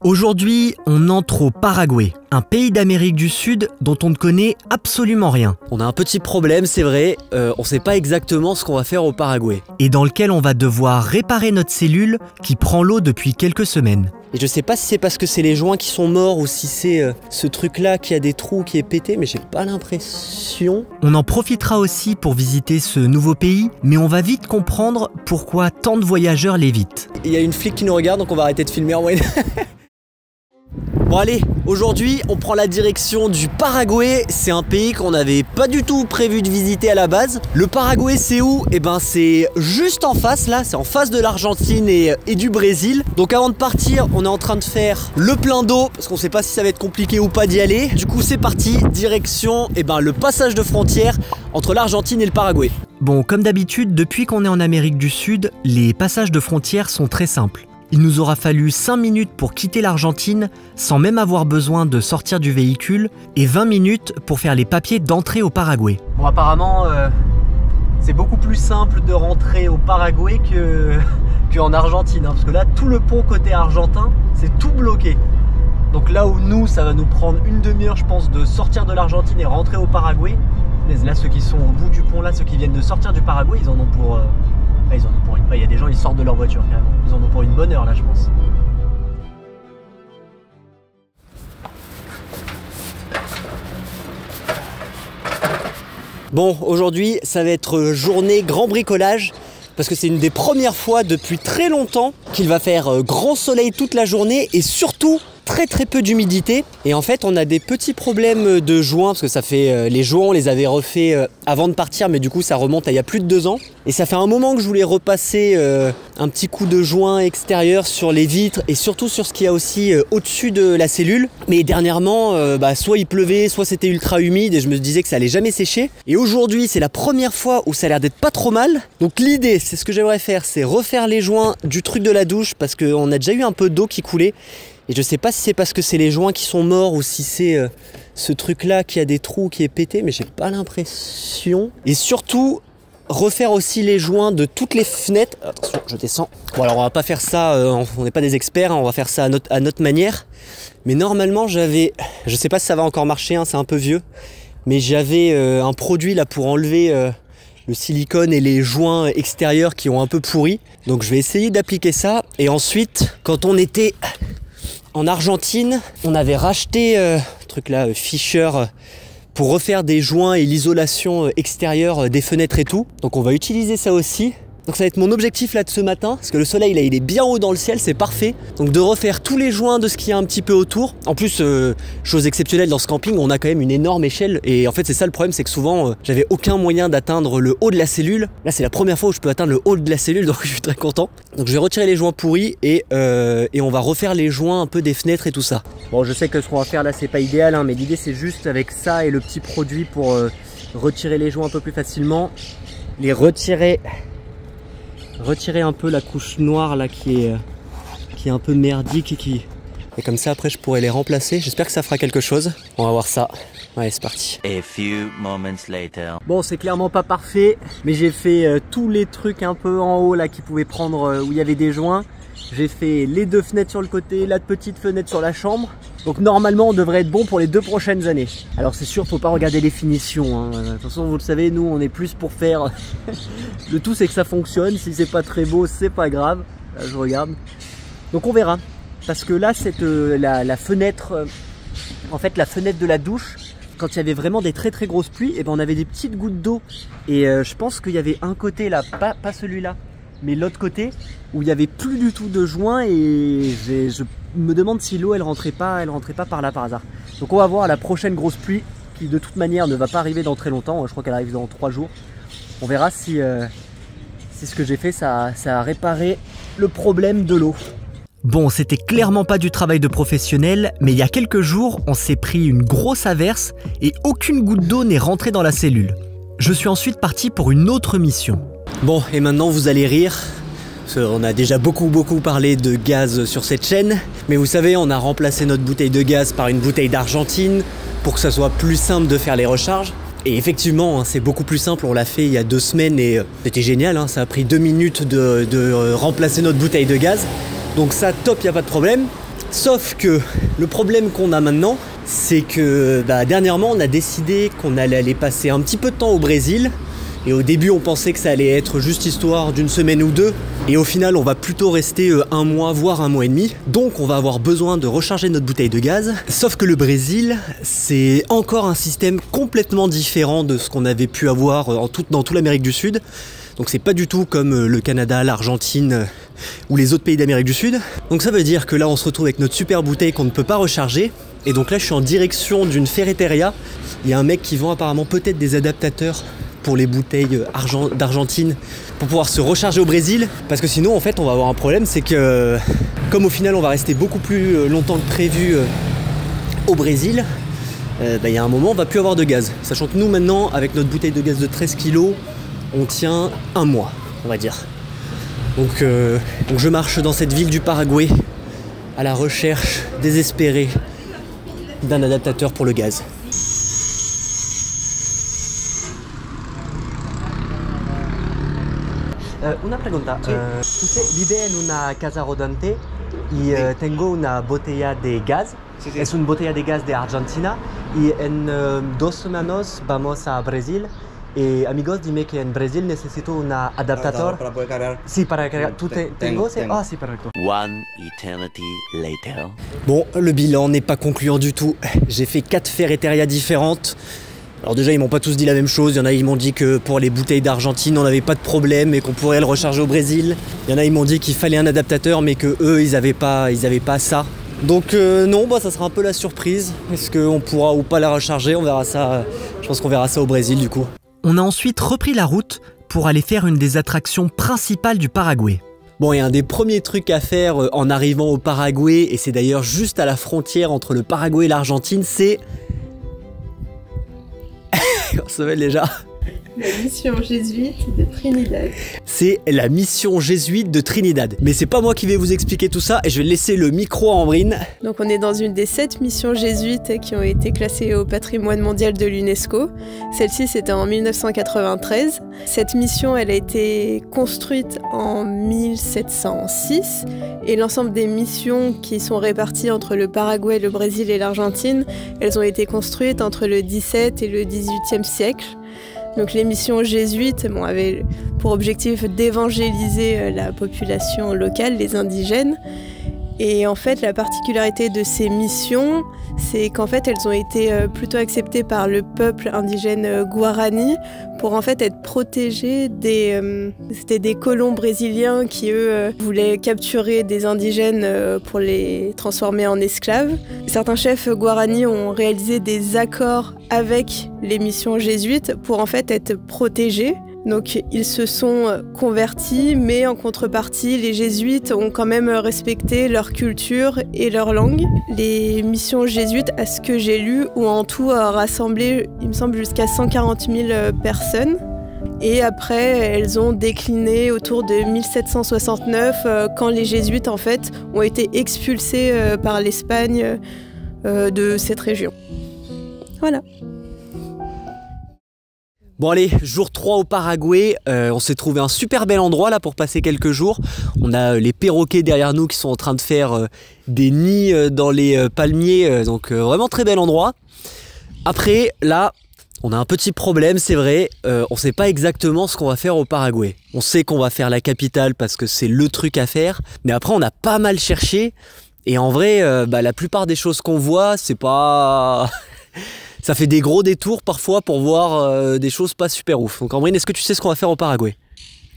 Aujourd'hui, on entre au Paraguay, un pays d'Amérique du Sud dont on ne connaît absolument rien. On a un petit problème, c'est vrai, on sait pas exactement ce qu'on va faire au Paraguay. Et dans lequel on va devoir réparer notre cellule qui prend l'eau depuis quelques semaines. Et je sais pas si c'est parce que c'est les joints qui sont morts ou si c'est ce truc-là qui a des trous, qui est pété, mais j'ai pas l'impression. On en profitera aussi pour visiter ce nouveau pays, mais on va vite comprendre pourquoi tant de voyageurs l'évitent. Il y a une flic qui nous regarde, donc on va arrêter de filmer en moyenne. Bon allez, aujourd'hui on prend la direction du Paraguay. C'est un pays qu'on n'avait pas du tout prévu de visiter à la base. Le Paraguay c'est où? Eh ben c'est juste en face là, c'est en face de l'Argentine et du Brésil. Donc avant de partir, on est en train de faire le plein d'eau parce qu'on sait pas si ça va être compliqué ou pas d'y aller. Du coup c'est parti, direction le passage de frontière entre l'Argentine et le Paraguay. Bon, comme d'habitude, depuis qu'on est en Amérique du Sud, les passages de frontières sont très simples. Il nous aura fallu 5 minutes pour quitter l'Argentine sans même avoir besoin de sortir du véhicule et 20 minutes pour faire les papiers d'entrée au Paraguay. Bon apparemment c'est beaucoup plus simple de rentrer au Paraguay qu'en Argentine, parce que là tout le pont côté argentin c'est tout bloqué. Donc là où nous ça va nous prendre une demi-heure je pense de sortir de l'Argentine et rentrer au Paraguay. Là ceux qui sont au bout du pont là, ceux qui viennent de sortir du Paraguay, ils en ont pour... il y a des gens, ils sortent de leur voiture carrément. Ils en ont pour une bonne heure là, je pense. Bon, aujourd'hui, ça va être journée grand bricolage. Parce que c'est une des premières fois depuis très longtemps qu'il va faire grand soleil toute la journée et surtout très peu d'humidité. Et en fait on a des petits problèmes de joints parce que ça fait les joints on les avait refaits avant de partir, mais du coup ça remonte à il y a plus de 2 ans. Et ça fait un moment que je voulais repasser un petit coup de joint extérieur sur les vitres et surtout sur ce qu'il y a aussi au-dessus de la cellule. Mais dernièrement soit il pleuvait, soit c'était ultra humide et je me disais que ça allait jamais sécher. Et aujourd'hui c'est la première fois où ça a l'air d'être pas trop mal. Donc l'idée, c'est ce que j'aimerais faire, c'est refaire les joints du truc de la douche parce qu'on a déjà eu un peu d'eau qui coulait. Et je sais pas si c'est parce que c'est les joints qui sont morts ou si c'est ce truc là qui a des trous, qui est pété, mais j'ai pas l'impression. Et surtout refaire aussi les joints de toutes les fenêtres. Attention, je descends. Bon alors on va pas faire ça, on n'est pas des experts, hein, on va faire ça à notre manière. Mais normalement j'avais, je sais pas si ça va encore marcher, hein, c'est un peu vieux, mais j'avais un produit là pour enlever le silicone et les joints extérieurs qui ont un peu pourri. Donc je vais essayer d'appliquer ça. Et ensuite, quand on était en Argentine, on avait racheté truc là, Fisher, pour refaire des joints et l'isolation extérieure des fenêtres et tout. Donc on va utiliser ça aussi. Donc ça va être mon objectif là de ce matin, parce que le soleil là il est bien haut dans le ciel, c'est parfait. Donc de refaire tous les joints de ce qu'il y a un petit peu autour. En plus, chose exceptionnelle dans ce camping, on a quand même une énorme échelle. Et en fait c'est ça le problème, c'est que souvent j'avais aucun moyen d'atteindre le haut de la cellule. Là c'est la première fois où je peux atteindre le haut de la cellule, donc je suis très content. Donc je vais retirer les joints pourris et on va refaire les joints un peu des fenêtres et tout ça. Bon, je sais que ce qu'on va faire là c'est pas idéal, hein, mais l'idée c'est juste avec ça et le petit produit pour retirer les joints un peu plus facilement. Les retirer un peu la couche noire là qui est un peu merdique et comme ça après je pourrais les remplacer. J'espère que ça fera quelque chose. On va voir ça. Ouais, c'est parti. A few moments later. Bon, c'est clairement pas parfait, mais j'ai fait tous les trucs un peu en haut là qui pouvaient prendre où il y avait des joints. J'ai fait les 2 fenêtres sur le côté, la petite fenêtre sur la chambre. Donc normalement on devrait être bon pour les 2 prochaines années. Alors c'est sûr, faut pas regarder les finitions, hein. De toute façon vous le savez, nous on est plus pour faire... Le tout c'est que ça fonctionne, si c'est pas très beau c'est pas grave. Là je regarde. Donc on verra. Parce que là la fenêtre, en fait la fenêtre de la douche, quand il y avait vraiment des très grosses pluies, et on avait des petites gouttes d'eau. Et je pense qu'il y avait un côté là, pas celui-là, mais l'autre côté où il n'y avait plus du tout de joints et je me demande si l'eau elle rentrait pas par là par hasard. Donc on va voir la prochaine grosse pluie qui de toute manière ne va pas arriver dans très longtemps. Je crois qu'elle arrive dans 3 jours. On verra si ce que j'ai fait ça a réparé le problème de l'eau. Bon, c'était clairement pas du travail de professionnel, mais il y a quelques jours, on s'est pris une grosse averse et aucune goutte d'eau n'est rentrée dans la cellule. Je suis ensuite parti pour une autre mission. Bon, et maintenant vous allez rire. On a déjà beaucoup parlé de gaz sur cette chaîne, mais vous savez, on a remplacé notre bouteille de gaz par une bouteille d'Argentine pour que ça soit plus simple de faire les recharges. Et effectivement, c'est beaucoup plus simple, on l'a fait il y a 2 semaines et c'était génial, ça a pris 2 minutes de remplacer notre bouteille de gaz. Donc ça, top, il n'y a pas de problème. Sauf que le problème qu'on a maintenant, c'est que dernièrement on a décidé qu'on allait aller passer un petit peu de temps au Brésil. Et au début on pensait que ça allait être juste histoire d'une semaine ou deux. Et au final on va plutôt rester un mois, voire un mois et demi. Donc on va avoir besoin de recharger notre bouteille de gaz. Sauf que le Brésil, c'est encore un système complètement différent de ce qu'on avait pu avoir dans toute l'Amérique du Sud. Donc c'est pas du tout comme le Canada, l'Argentine ou les autres pays d'Amérique du Sud. Donc ça veut dire que là on se retrouve avec notre super bouteille qu'on ne peut pas recharger. Et donc là je suis en direction d'une ferreteria. Il y a un mec qui vend apparemment peut-être des adaptateurs pour les bouteilles d'Argentine pour pouvoir se recharger au Brésil, parce que sinon en fait on va avoir un problème, c'est que comme au final on va rester beaucoup plus longtemps que prévu au Brésil, il y a un moment on va plus avoir de gaz, sachant que nous maintenant avec notre bouteille de gaz de 13 kg on tient un mois on va dire. Donc je marche dans cette ville du Paraguay à la recherche désespérée d'un adaptateur pour le gaz. Una pregunta, usted vive en una casa rodante y tengo una botella de gas, es una botella de gas de Argentina y en 2 semanas vamos a Brasil y amigos dime que en Brasil necesito un adaptador para poder cargar. Sí, para cargar. ¿Tú tengo? Ah, sí, perfecto. One eternity later. Bon, le bilan n'est pas concluant du tout. J'ai fait 4 ferreterias différentes. Alors déjà ils m'ont pas tous dit la même chose, il y en a ils m'ont dit que pour les bouteilles d'Argentine on n'avait pas de problème et qu'on pourrait le recharger au Brésil. Il y en a ils m'ont dit qu'il fallait un adaptateur mais que eux ils avaient pas ça. Donc non, ça sera un peu la surprise. Est-ce qu'on pourra ou pas la recharger? On verra ça, je pense qu'on verra ça au Brésil du coup. On a ensuite repris la route pour aller faire une des attractions principales du Paraguay. Bon, et un des premiers trucs à faire en arrivant au Paraguay, et c'est d'ailleurs juste à la frontière entre le Paraguay et l'Argentine, c'est... On se met déjà. La mission jésuite de Trinidad. C'est la mission jésuite de Trinidad. Mais c'est pas moi qui vais vous expliquer tout ça et je vais laisser le micro à Ambrine. Donc on est dans une des 7 missions jésuites qui ont été classées au patrimoine mondial de l'UNESCO. Celle-ci c'était en 1993. Cette mission elle a été construite en 1706 et l'ensemble des missions qui sont réparties entre le Paraguay, le Brésil et l'Argentine, elles ont été construites entre le 17 et le 18e siècle. Donc les missions jésuites avaient pour objectif d'évangéliser la population locale, les indigènes. Et en fait, la particularité de ces missions, c'est qu'en fait, elles ont été plutôt acceptées par le peuple indigène Guarani pour en fait être protégées c'était des colons brésiliens qui, eux, voulaient capturer des indigènes pour les transformer en esclaves. Certains chefs Guarani ont réalisé des accords avec les missions jésuites pour en fait être protégés. Donc ils se sont convertis, mais en contrepartie, les jésuites ont quand même respecté leur culture et leur langue. Les missions jésuites, à ce que j'ai lu, ont en tout rassemblé, il me semble, jusqu'à 140 000 personnes. Et après, elles ont décliné autour de 1769, quand les jésuites, en fait, ont été expulsés par l'Espagne de cette région. Voilà. Bon allez, jour 3 au Paraguay, on s'est trouvé un super bel endroit là pour passer quelques jours. On a les perroquets derrière nous qui sont en train de faire des nids dans les palmiers, donc vraiment très bel endroit. Après là, on a un petit problème, c'est vrai, on sait pas exactement ce qu'on va faire au Paraguay. On sait qu'on va faire la capitale parce que c'est le truc à faire, mais après on a pas mal cherché et en vrai, la plupart des choses qu'on voit, c'est pas... Ça fait des gros détours parfois pour voir des choses pas super ouf. Donc Ambrine, est-ce que tu sais ce qu'on va faire au Paraguay?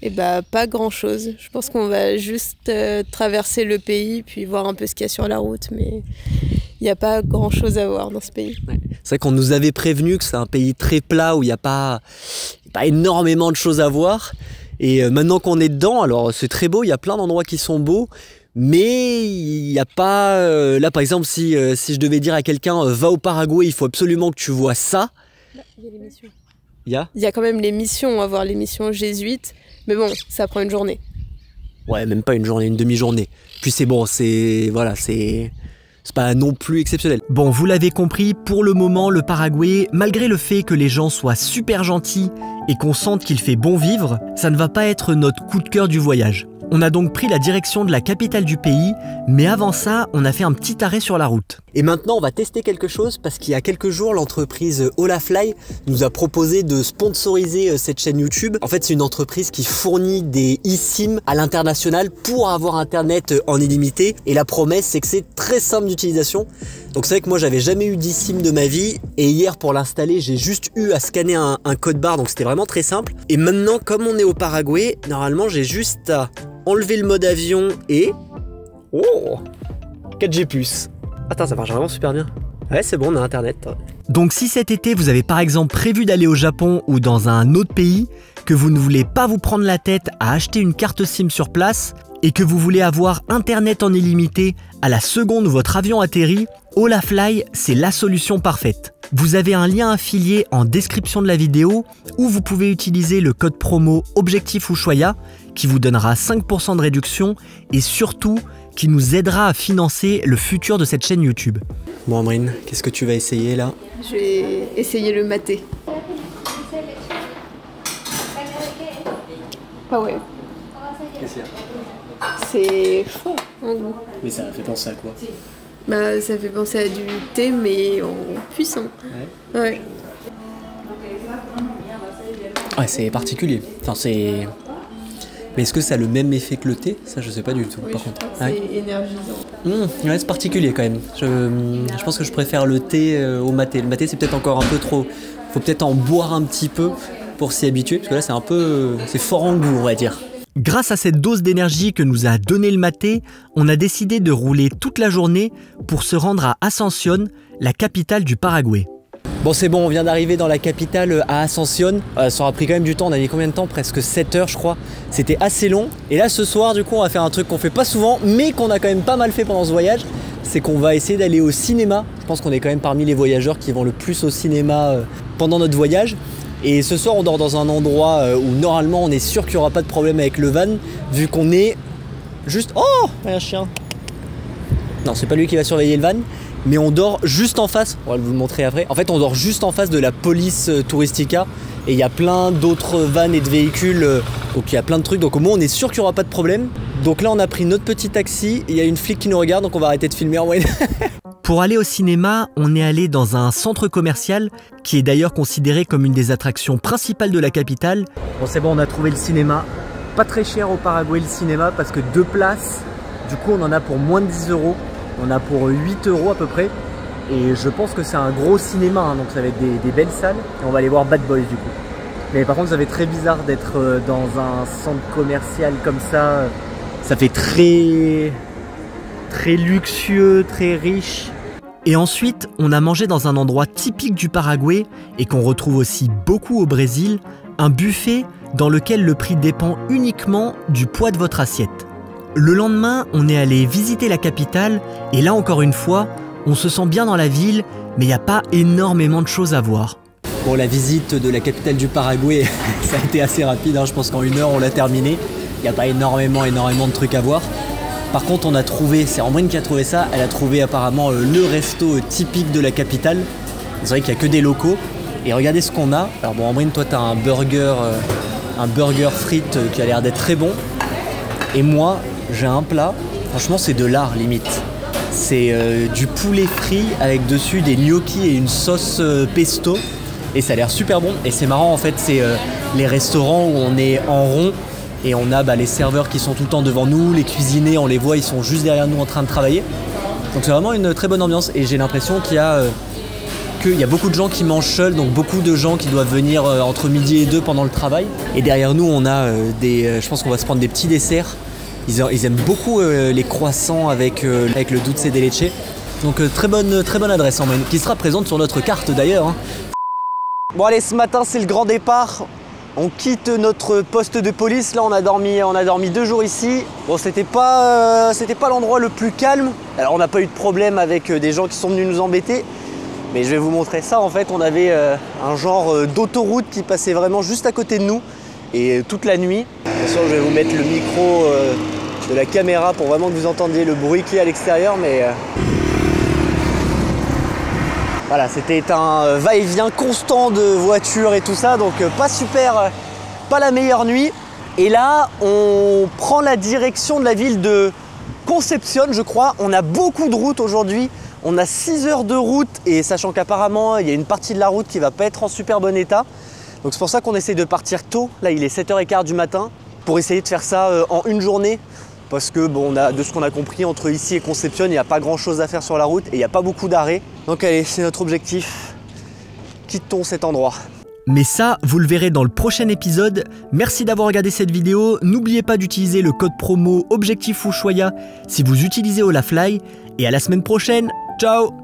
Eh pas grand-chose. Je pense qu'on va juste traverser le pays puis voir un peu ce qu'il y a sur la route, mais il n'y a pas grand-chose à voir dans ce pays. Ouais. C'est vrai qu'on nous avait prévenu que c'est un pays très plat où il n'y a pas énormément de choses à voir. Et maintenant qu'on est dedans, alors c'est très beau, il y a plein d'endroits qui sont beaux, mais il n'y a pas... là par exemple, si je devais dire à quelqu'un va au Paraguay, il faut absolument que tu vois ça. Il y a les missions. Il y a quand même les missions, on va voir les missions jésuites, mais bon, ça prend une journée. Ouais, même pas une journée, une demi-journée. Puis c'est bon, c'est pas non plus exceptionnel. Bon, vous l'avez compris, pour le moment, le Paraguay, malgré le fait que les gens soient super gentils et qu'on sente qu'il fait bon vivre, ça ne va pas être notre coup de cœur du voyage. On a donc pris la direction de la capitale du pays, mais avant ça, on a fait un petit arrêt sur la route. Et maintenant, on va tester quelque chose parce qu'il y a quelques jours, l'entreprise Olafly nous a proposé de sponsoriser cette chaîne YouTube. En fait, c'est une entreprise qui fournit des eSIM à l'international pour avoir Internet en illimité. Et la promesse, c'est que c'est très simple d'utilisation. Donc c'est vrai que moi, j'avais jamais eu d'eSIM de ma vie. Et hier, pour l'installer, j'ai juste eu à scanner un code barre. Donc c'était vraiment très simple. Et maintenant, comme on est au Paraguay, normalement, j'ai juste à enlever le mode avion et... Oh, 4G+. Attends, ça marche vraiment super bien. Ouais, c'est bon, on a Internet. Donc si cet été, vous avez par exemple prévu d'aller au Japon ou dans un autre pays, que vous ne voulez pas vous prendre la tête à acheter une carte SIM sur place et que vous voulez avoir Internet en illimité à la seconde où votre avion atterrit, Olafly, c'est la solution parfaite. Vous avez un lien affilié en description de la vidéo où vous pouvez utiliser le code promo Objectif Ushuaïa qui vous donnera 5% de réduction et surtout qui nous aidera à financer le futur de cette chaîne YouTube. Bon Amrine, qu'est-ce que tu vas essayer là? Je vais essayer le maté. Ah ouais. Qu'est-ce qu'il y a? C'est fort en goût. Mais ça fait penser à quoi? Bah ça fait penser à du thé mais en puissant. Ouais. Ouais. Ouais, c'est particulier. Enfin, c'est... Mais est-ce que ça a le même effet que le thé? Ça, je sais pas du tout, Oui, par je contre. crois que c'est énergisant. Ouais, c'est particulier quand même. Je pense que je préfère le thé au maté. Le maté, c'est peut-être encore un peu trop... Faut peut-être en boire un petit peu pour s'y habituer, parce que là, c'est un peu... C'est fort en goût, on va dire. Grâce à cette dose d'énergie que nous a donné le maté, on a décidé de rouler toute la journée pour se rendre à Asunción, la capitale du Paraguay. Bon, c'est bon, on vient d'arriver dans la capitale à Asunción. Ça aura pris quand même du temps, on a mis combien de temps? Presque 7 heures, je crois. C'était assez long. Et là, ce soir, du coup, on va faire un truc qu'on fait pas souvent, mais qu'on a quand même pas mal fait pendant ce voyage. C'est qu'on va essayer d'aller au cinéma. Je pense qu'on est quand même parmi les voyageurs qui vont le plus au cinéma pendant notre voyage. Et ce soir, on dort dans un endroit où normalement, on est sûr qu'il n'y aura pas de problème avec le van, vu qu'on est juste... Oh, un chien. Non, c'est pas lui qui va surveiller le van. Mais on dort juste en face, on va vous le montrer après. En fait, on dort juste en face de la police touristica et il y a plein d'autres vannes et de véhicules, donc il y a plein de trucs. Donc au moins, on est sûr qu'il n'y aura pas de problème. Donc là, on a pris notre petit taxi, il y a une flic qui nous regarde, donc on va arrêter de filmer en moyenne. Pour aller au cinéma, on est allé dans un centre commercial qui est d'ailleurs considéré comme une des attractions principales de la capitale. Bon, c'est bon, on a trouvé le cinéma. Pas très cher au Paraguay le cinéma parce que 2 places, du coup, on en a pour moins de 10 €. On a pour 8 € à peu près. Et je pense que c'est un gros cinéma, hein, donc ça va être des belles salles. Et on va aller voir Bad Boys du coup. Mais par contre, ça fait très bizarre d'être dans un centre commercial comme ça. Ça fait très luxueux, très riche. Et ensuite, on a mangé dans un endroit typique du Paraguay et qu'on retrouve aussi beaucoup au Brésil, un buffet dans lequel le prix dépend uniquement du poids de votre assiette. Le lendemain, on est allé visiter la capitale et là encore une fois, on se sent bien dans la ville, mais il n'y a pas énormément de choses à voir. Bon, la visite de la capitale du Paraguay, ça a été assez rapide, hein. Je pense qu'en 1 heure on l'a terminé. Il n'y a pas énormément de trucs à voir. Par contre, on a trouvé, c'est Ambrine qui a trouvé ça, elle a trouvé apparemment le resto typique de la capitale. C'est vrai qu'il n'y a que des locaux. Et regardez ce qu'on a. Alors bon, Ambrine, toi tu as un burger frites qui a l'air d'être très bon. Et moi, j'ai un plat, franchement c'est de l'art limite. C'est du poulet frit avec dessus des gnocchis et une sauce pesto. Et ça a l'air super bon. Et c'est marrant en fait, c'est les restaurants où on est en rond. Et on a les serveurs qui sont tout le temps devant nous, les cuisiniers, on les voit, ils sont juste derrière nous en train de travailler. Donc c'est vraiment une très bonne ambiance et j'ai l'impression qu'il y a beaucoup de gens qui mangent seuls, donc beaucoup de gens qui doivent venir entre midi et 2 pendant le travail. Et derrière nous, on a je pense qu'on va se prendre des petits desserts. Ils aiment beaucoup les croissants avec le dulce de leche. Donc très bonne adresse en qui sera présente sur notre carte d'ailleurs. Hein. Bon allez, ce matin c'est le grand départ. On quitte notre poste de police, là on a dormi 2 jours ici. Bon, c'était pas l'endroit le plus calme. Alors on n'a pas eu de problème avec des gens qui sont venus nous embêter. Mais je vais vous montrer ça, en fait on avait un genre d'autoroute qui passait vraiment juste à côté de nous. Et toute la nuit. Bien sûr je vais vous mettre le micro de la caméra pour vraiment que vous entendiez le bruit qu'il y a à l'extérieur. Mais voilà, c'était un va-et-vient constant de voitures et tout ça, donc pas la meilleure nuit. Et là, on prend la direction de la ville de Concepción, je crois. On a beaucoup de routes aujourd'hui. On a 6 heures de route et sachant qu'apparemment, il y a une partie de la route qui va pas être en super bon état. Donc c'est pour ça qu'on essaie de partir tôt. Là, il est 7h15 du matin pour essayer de faire ça en une journée. Parce que bon, de ce qu'on a compris, entre ici et Concepción, il n'y a pas grand chose à faire sur la route et il n'y a pas beaucoup d'arrêts. Donc allez, c'est notre objectif. Quittons cet endroit. Mais ça, vous le verrez dans le prochain épisode. Merci d'avoir regardé cette vidéo. N'oubliez pas d'utiliser le code promo Objectif Ushuaïa si vous utilisez Olafly. Et à la semaine prochaine. Ciao!